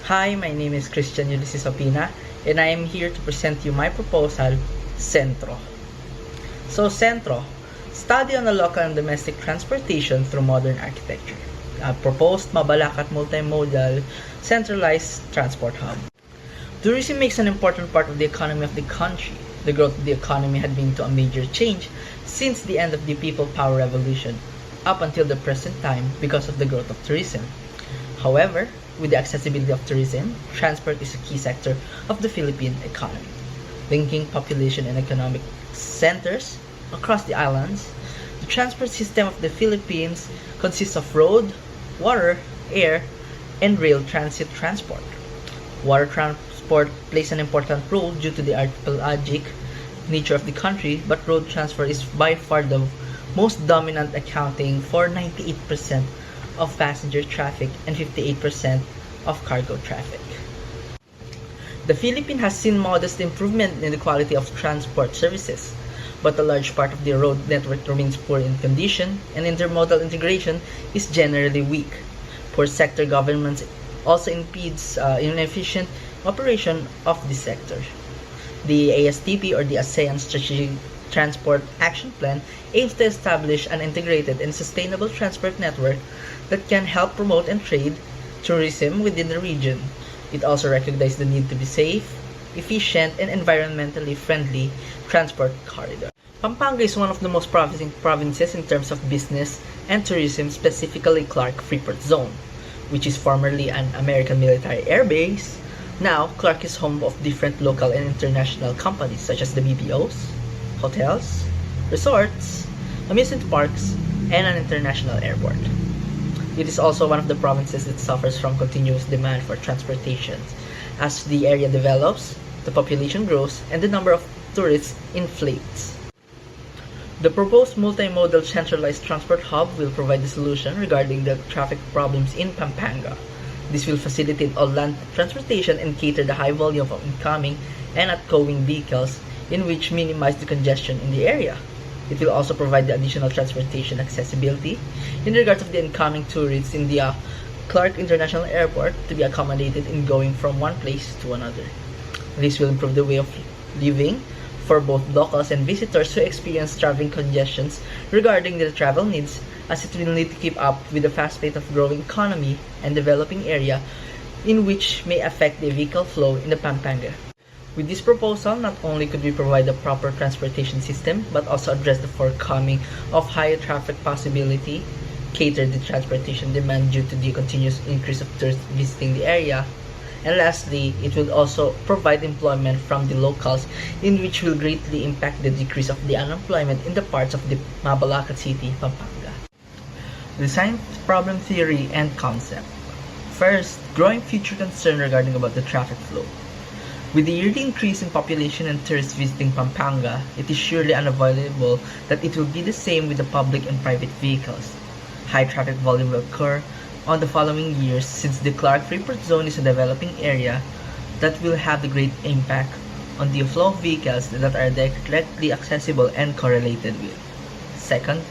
Hi, my name is Christian Ulysses Opina, and I am here to present you my proposal, Centro. So, Centro, study on the local and domestic transportation through modern architecture. A proposed mabalak at multimodal centralized transport hub. Tourism makes an important part of the economy of the country. The growth of the economy had been to a major change since the end of the people power revolution, up until the present time because of the growth of tourism. However, with the accessibility of tourism, transport is a key sector of the Philippine economy, linking population and economic centers across the islands. The transport system of the Philippines consists of road, water, air, and rail transit transport. Water transport plays an important role due to the archipelagic nature of the country, but road transport is by far the most dominant, accounting for 98% of passenger traffic and 58% of cargo traffic. The Philippines has seen modest improvement in the quality of transport services, but a large part of the road network remains poor in condition, and intermodal integration is generally weak. Poor sector governance also impedes inefficient operation of the sector. The ASTP, or the ASEAN Strategic Transport Action Plan, aims to establish an integrated and sustainable transport network that can help promote and trade tourism within the region. It also recognizes the need to be safe, efficient, and environmentally friendly transport corridor. Pampanga is one of the most promising provinces in terms of business and tourism, specifically Clark Freeport Zone, which is formerly an American military air base. Now, Clark is home of different local and international companies such as the BPOs, hotels, resorts, amusement parks, and an international airport. It is also one of the provinces that suffers from continuous demand for transportation. As the area develops, the population grows, and the number of tourists inflates. The proposed multimodal centralized transport hub will provide the solution regarding the traffic problems in Pampanga. This will facilitate all land transportation and cater the high volume of incoming and outgoing vehicles, in which minimize the congestion in the area. It will also provide the additional transportation accessibility in regards of the incoming tourists in the Clark International Airport to be accommodated in going from one place to another. This will improve the way of living for both locals and visitors who experience traveling congestions regarding their travel needs, as it will need to keep up with the fast pace of growing economy and developing area, in which may affect the vehicle flow in the Pampanga. With this proposal, not only could we provide a proper transportation system, but also address the forthcoming of higher traffic possibility, cater the transportation demand due to the continuous increase of tourists visiting the area, and lastly, it will also provide employment from the locals, in which will greatly impact the decrease of the unemployment in the parts of the Mabalacat City, Pampanga. Design problem theory and concept. First, growing future concern regarding about the traffic flow. With the yearly increase in population and tourists visiting Pampanga, it is surely unavoidable that it will be the same with the public and private vehicles. High traffic volume will occur on the following years, since the Clark Freeport Zone is a developing area that will have the great impact on the flow of vehicles that are directly accessible and correlated with. Second,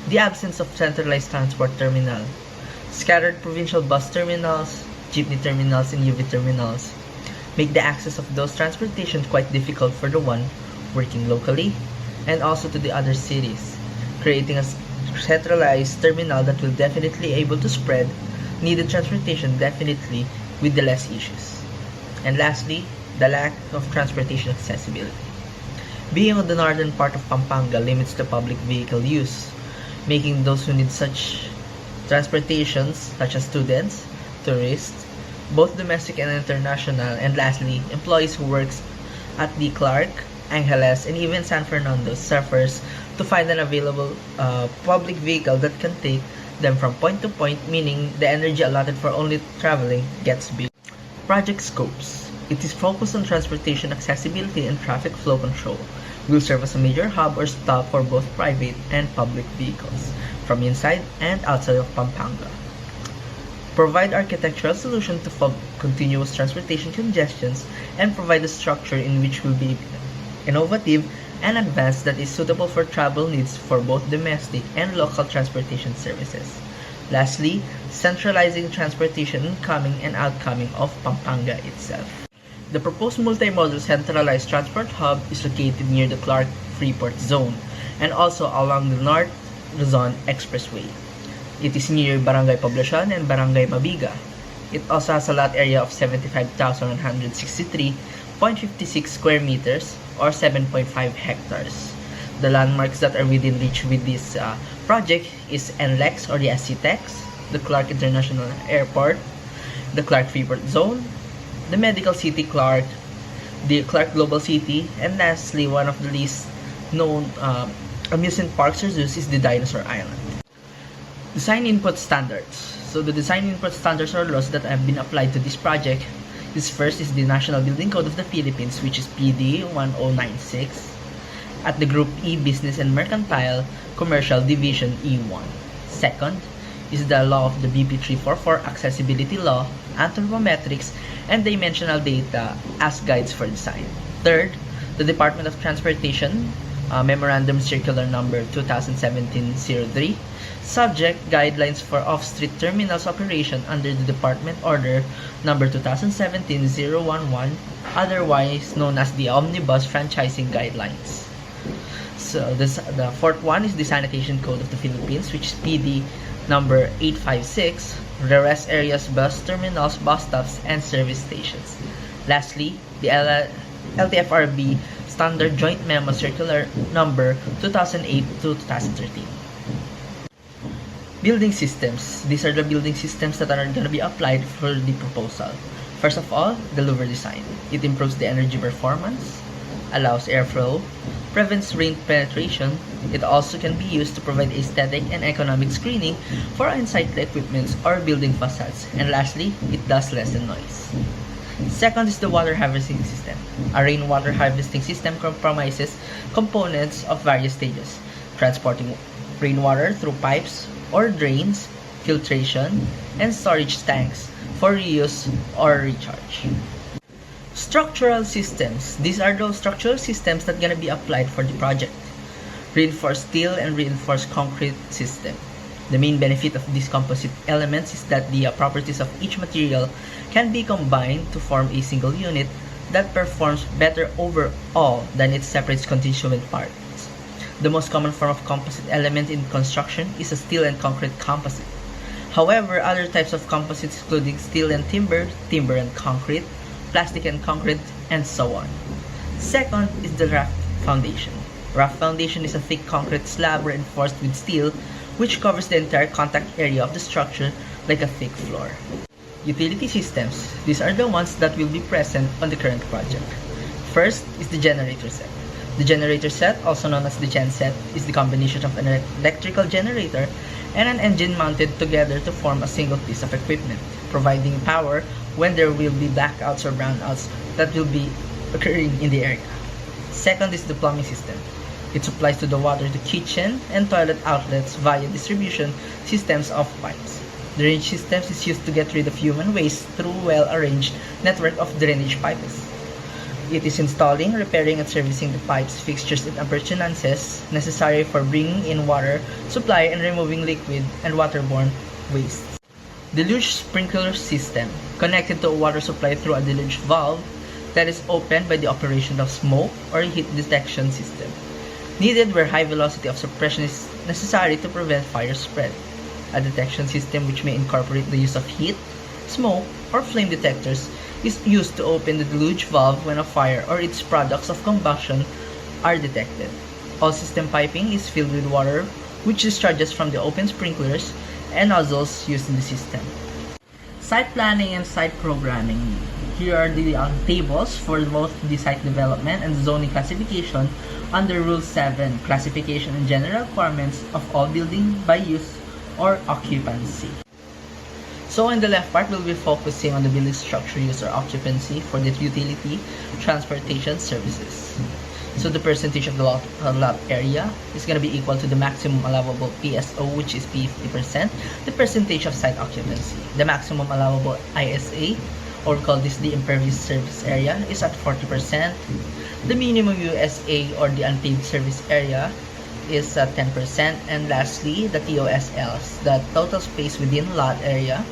the absence of centralized transport terminal. Scattered provincial bus terminals, jeepney terminals, and UV terminals make the access of those transportation quite difficult for the one working locally and also to the other cities, creating a centralized terminal that will definitely able to spread needed transportation definitely with the less issues. And lastly, the lack of transportation accessibility. Being on the northern part of Pampanga limits the public vehicle use, making those who need such transportations, such as students, tourists, both domestic and international, and lastly, employees who works at the Clark, Angeles, and even San Fernando suffers to find an available public vehicle that can take them from point to point, meaning the energy allotted for only traveling gets big. Project scopes. It is focused on transportation accessibility and traffic flow control. Will serve as a major hub or stop for both private and public vehicles from inside and outside of Pampanga. Provide architectural solution to continuous transportation congestions, and provide a structure in which will be innovative and advanced that is suitable for travel needs for both domestic and local transportation services. Lastly, centralizing transportation incoming and outcoming of Pampanga itself. The proposed multimodal centralized transport hub is located near the Clark Freeport Zone and also along the North Luzon Expressway. It is near Barangay Poblacion and Barangay Mabiga. It also has a lot area of 75,163.56 square meters or 7.5 hectares. The landmarks that are within reach with this project is NLEX or the SCTEX, the Clark International Airport, the Clark Freeport Zone, the Medical City Clark, the Clark Global City, and lastly, one of the least known amusement parks or zoos is the Dinosaur Island. Design input standards. So the design input standards or laws that have been applied to this project is first is the National Building Code of the Philippines, which is PD 1096 at the Group E Business and Mercantile Commercial Division E1. Second is the law of the BP 344 Accessibility Law, Anthropometrics, and Dimensional Data as guides for design. Third, the Department of Transportation Memorandum Circular Number 2017-03, Subject Guidelines for Off-Street Terminals Operation under the Department Order Number 2017-011, otherwise known as the Omnibus Franchising Guidelines. So the fourth one is the Sanitation Code of the Philippines, which is PD number 856, the rest areas, bus terminals, bus stops, and service stations. Lastly, the LTFRB Standard Joint Memo Circular Number 2008-2013. Building systems. These are the building systems that are going to be applied for the proposal. First of all, the louver design. It improves the energy performance, allows airflow, prevents rain penetration. It also can be used to provide aesthetic and economic screening for unsightly equipments or building facades. And lastly, it does lessen noise. Second is the water harvesting system. A rainwater harvesting system comprises components of various stages, transporting rainwater through pipes or drains, filtration, and storage tanks for reuse or recharge. Structural systems. These are those structural systems that are going to be applied for the project. Reinforced steel and reinforced concrete system. The main benefit of these composite elements is that the properties of each material can be combined to form a single unit that performs better overall than its separate constituent parts. The most common form of composite element in construction is a steel and concrete composite. However, other types of composites including steel and timber, timber and concrete, plastic and concrete, and so on. Second is the raft foundation. Raft foundation is a thick concrete slab reinforced with steel which covers the entire contact area of the structure like a thick floor. Utility systems. These are the ones that will be present on the current project. First is the generator set. The generator set, also known as the genset, is the combination of an electrical generator and an engine mounted together to form a single piece of equipment, providing power when there will be blackouts or brownouts that will be occurring in the area. Second is the plumbing system. It supplies to the water the kitchen and toilet outlets via distribution systems of pipes. Drainage systems is used to get rid of human waste through well-arranged network of drainage pipes. It is installing, repairing, and servicing the pipes, fixtures, and appurtenances necessary for bringing in water supply and removing liquid and waterborne wastes. Deluge sprinkler system, connected to a water supply through a deluge valve that is opened by the operation of smoke or a heat detection system, needed where high velocity of suppression is necessary to prevent fire spread. A detection system which may incorporate the use of heat, smoke, or flame detectors is used to open the deluge valve when a fire or its products of combustion are detected. All system piping is filled with water which discharges from the open sprinklers and nozzles used in the system. Site planning and site programming. Here are the tables for both the site development and zoning classification under Rule 7, Classification and General Requirements of all building by use or occupancy. So in the left part, we'll be focusing on the building structure use or occupancy for the utility transportation services. So the percentage of the lot area is going to be equal to the maximum allowable PSO, which is 50%, the percentage of site occupancy. The maximum allowable ISA, or we call this the impervious surface area, is at 40%. The minimum USA, or the unpaved surface area, is at 10%, and lastly, the TOSLs, the total space within lot area,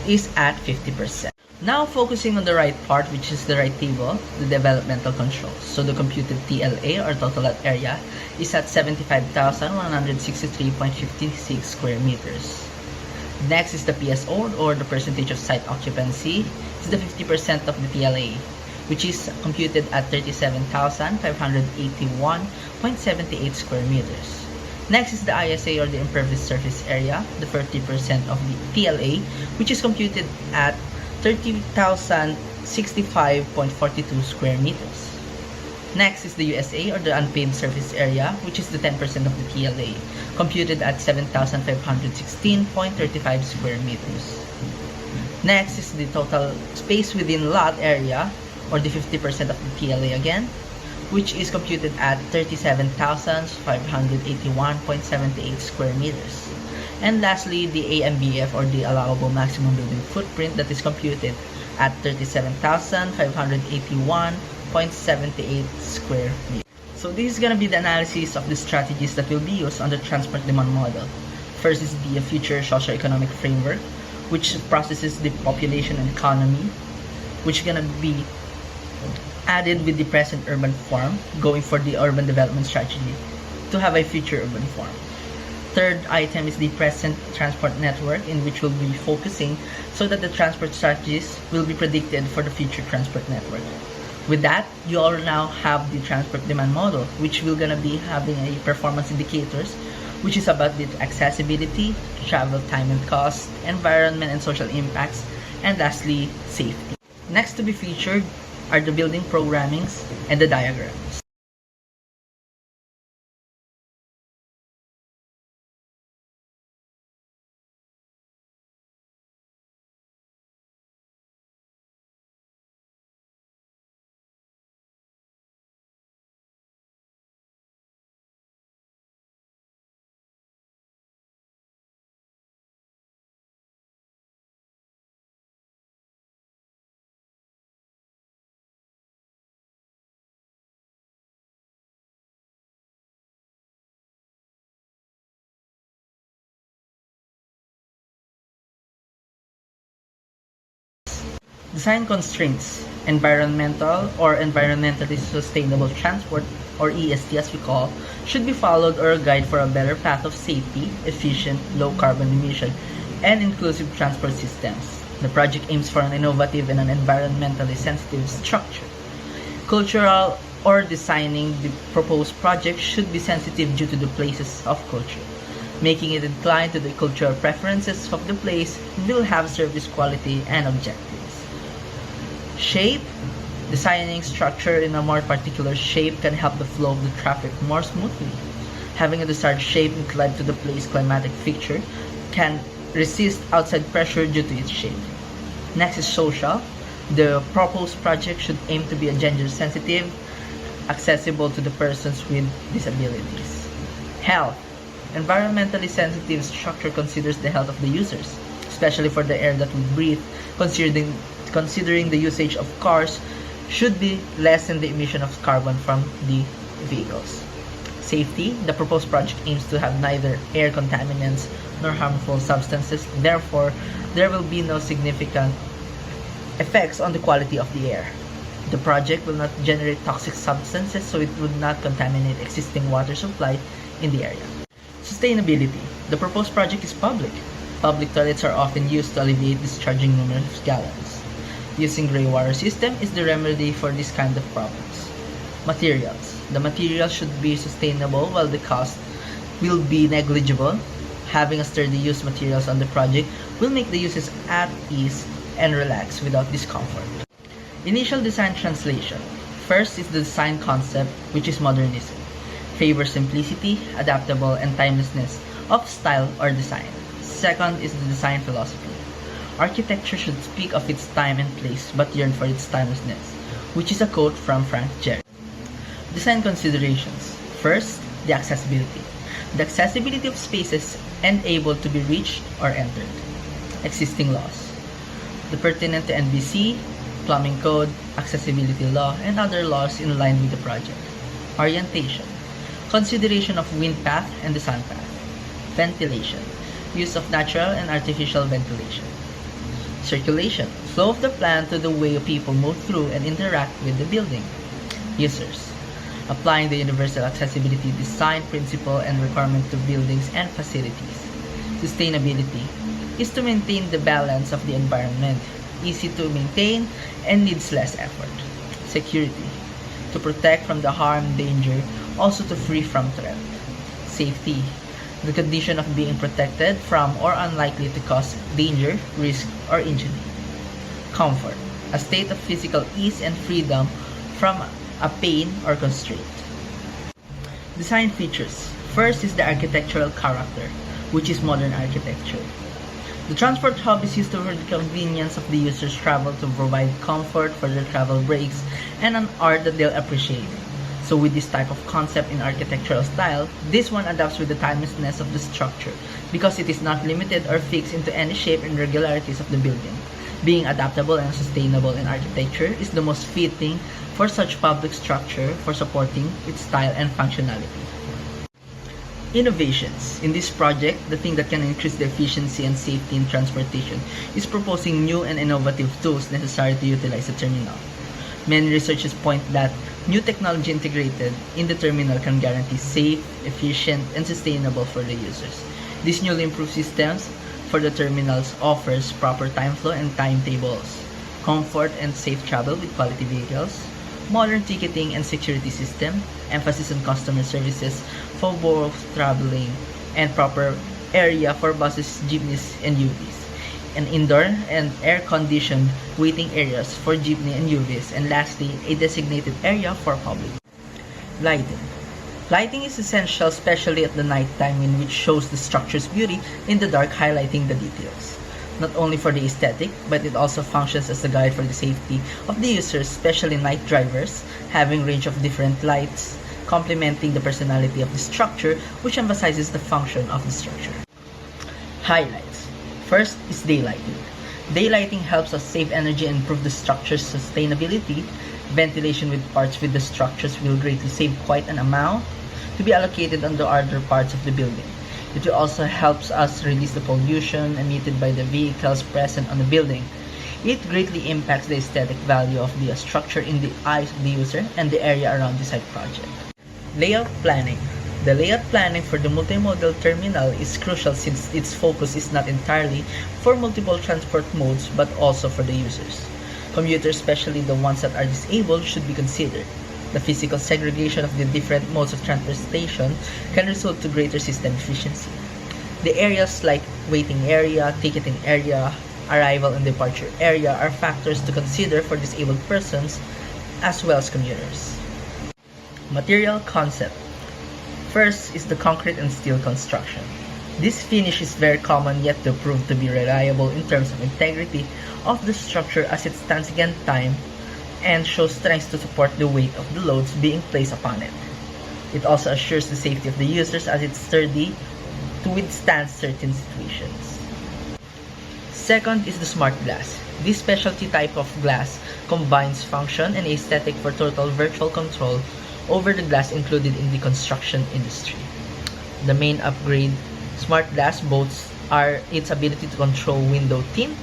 is at 50%. Now focusing on the right part, which is the right table, the developmental controls. So the computed TLA, or total lot area, is at 75,163.56 square meters. Next is the PSO, or the percentage of site occupancy. It's the 50% of the TLA, which is computed at 37,581.78 square meters. Next is the ISA, or the impervious surface area, the 30% of the TLA, which is computed at 30,065.42 square meters. Next is the USA, or the unpaved surface area, which is the 10% of the TLA, computed at 7,516.35 square meters. Next is the total space within lot area, or the 50% of the TLA again, which is computed at 37,581.78 square meters. And lastly, the AMBF, or the allowable maximum building footprint, that is computed at 37,581.78 square meters. So this is going to be the analysis of the strategies that will be used on the transport demand model. First is the future socio-economic framework, which processes the population and economy, which is going to be added with the present urban form, going for the urban development strategy to have a future urban form. Third item is the present transport network, in which we'll be focusing so that the transport strategies will be predicted for the future transport network. With that, you all now have the transport demand model, which we're gonna be having a performance indicators, which is about the accessibility, travel time and cost, environment and social impacts, and lastly, safety. Next to be featured are the building programmings and the diagrams. Design constraints, environmental or environmentally sustainable transport, or EST as we call, should be followed or a guide for a better path of safety, efficient, low carbon emission, and inclusive transport systems. The project aims for an innovative and an environmentally sensitive structure. Cultural or designing the proposed project should be sensitive due to the places of culture, making it inclined to the cultural preferences of the place, and will have service quality and objectives. Shape. Designing structure in a more particular shape can help the flow of the traffic more smoothly. Having a desired shape inclined to the place climatic feature can resist outside pressure due to its shape. Next is social. The proposed project should aim to be a gender sensitive, accessible to the persons with disabilities. Health. Environmentally sensitive structure considers the health of the users, especially for the air that we breathe, considering the usage of cars should be lessen the emission of carbon from the vehicles. Safety. The proposed project aims to have neither air contaminants nor harmful substances. Therefore, there will be no significant effects on the quality of the air. The project will not generate toxic substances, so it would not contaminate existing water supply in the area. Sustainability. The proposed project is public. Public toilets are often used to alleviate discharging numerous gallons. Using gray water system is the remedy for this kind of problems. Materials. The materials should be sustainable while the cost will be negligible. Having a sturdy used materials on the project will make the users at ease and relax without discomfort. Initial design translation. First is the design concept, which is modernism. Favors simplicity, adaptable, and timelessness of style or design. Second is the design philosophy. Architecture should speak of its time and place, but yearn for its timelessness, which is a quote from Frank Gehry. Design considerations. First, the accessibility. The accessibility of spaces and able to be reached or entered. Existing laws. The pertinent to NBC, plumbing code, accessibility law, and other laws in line with the project. Orientation. Consideration of wind path and the sun path. Ventilation. Use of natural and artificial ventilation. Circulation. Flow of the plant to the way people move through and interact with the building. Users. Applying the universal accessibility design principle and requirement to buildings and facilities. Sustainability is to maintain the balance of the environment, easy to maintain, and needs less effort. Security, to protect from the harm, danger, also to free from threat. Safety, the condition of being protected from or unlikely to cause danger, risk, or injury. Comfort, a state of physical ease and freedom from a pain or constraint. Design features. First is the architectural character, which is modern architecture. The transport hub is used for the convenience of the user's travel to provide comfort for their travel breaks and an art that they'll appreciate. So with this type of concept in architectural style, this one adapts with the timelessness of the structure because it is not limited or fixed into any shape and regularities of the building. Being adaptable and sustainable in architecture is the most fitting for such public structure for supporting its style and functionality. Innovations. In this project, the thing that can increase the efficiency and safety in transportation is proposing new and innovative tools necessary to utilize the terminal. Many researchers point that new technology integrated in the terminal can guarantee safe, efficient, and sustainable for the users. These newly improved systems for the terminals offers proper time flow and timetables, comfort and safe travel with quality vehicles, modern ticketing and security system, emphasis on customer services for both traveling and proper area for buses, jeepneys, and UVs, and indoor and air-conditioned waiting areas for jeepney and UVs, and lastly, a designated area for public. Lighting. Lighting is essential, especially at the night time, in which shows the structure's beauty in the dark, highlighting the details. Not only for the aesthetic, but it also functions as a guide for the safety of the users, especially night drivers, having range of different lights, complementing the personality of the structure, which emphasizes the function of the structure. Highlights. First is daylighting. Daylighting helps us save energy and improve the structure's sustainability. Ventilation with parts with the structures will greatly save quite an amount to be allocated on the other parts of the building. It also helps us release the pollution emitted by the vehicles present on the building. It greatly impacts the aesthetic value of the structure in the eyes of the user and the area around the site project. Layout planning. The layout planning for the multimodal terminal is crucial since its focus is not entirely for multiple transport modes but also for the users. Commuters, especially the ones that are disabled, should be considered. The physical segregation of the different modes of transportation can result to greater system efficiency. The areas like waiting area, ticketing area, arrival and departure area are factors to consider for disabled persons as well as commuters. Material concept. First is the concrete and steel construction. This finish is very common yet to prove to be reliable in terms of integrity of the structure as it stands against time and shows strength to support the weight of the loads being placed upon it. It also assures the safety of the users as it's sturdy to withstand certain situations. Second is the smart glass. This specialty type of glass combines function and aesthetic for total virtual control over the glass included in the construction industry. The main upgrade smart glass boasts are its ability to control window tint.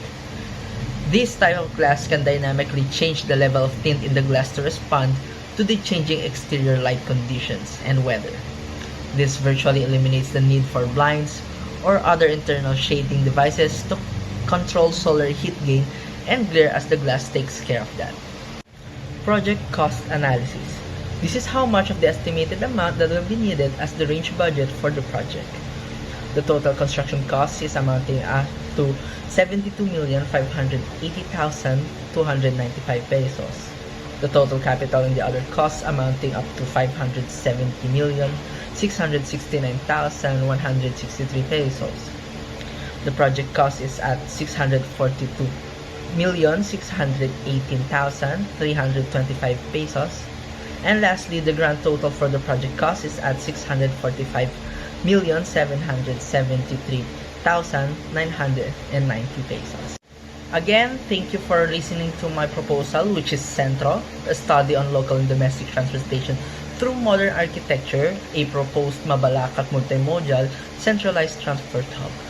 This type of glass can dynamically change the level of tint in the glass to respond to the changing exterior light conditions and weather. This virtually eliminates the need for blinds or other internal shading devices to control solar heat gain and glare as the glass takes care of that. Project cost analysis. This is how much of the estimated amount that will be needed as the range budget for the project. The total construction cost is amounting to 72,580,295 pesos. The total capital and the other costs amounting up to 570,669,163 pesos. The project cost is at 642,618,325 pesos. And lastly, the grand total for the project cost is at 645,773,990 pesos. Again, thank you for listening to my proposal, which is Centro, a study on local and domestic transportation through modern architecture, a proposed mabalak at multimodal centralized transport hub.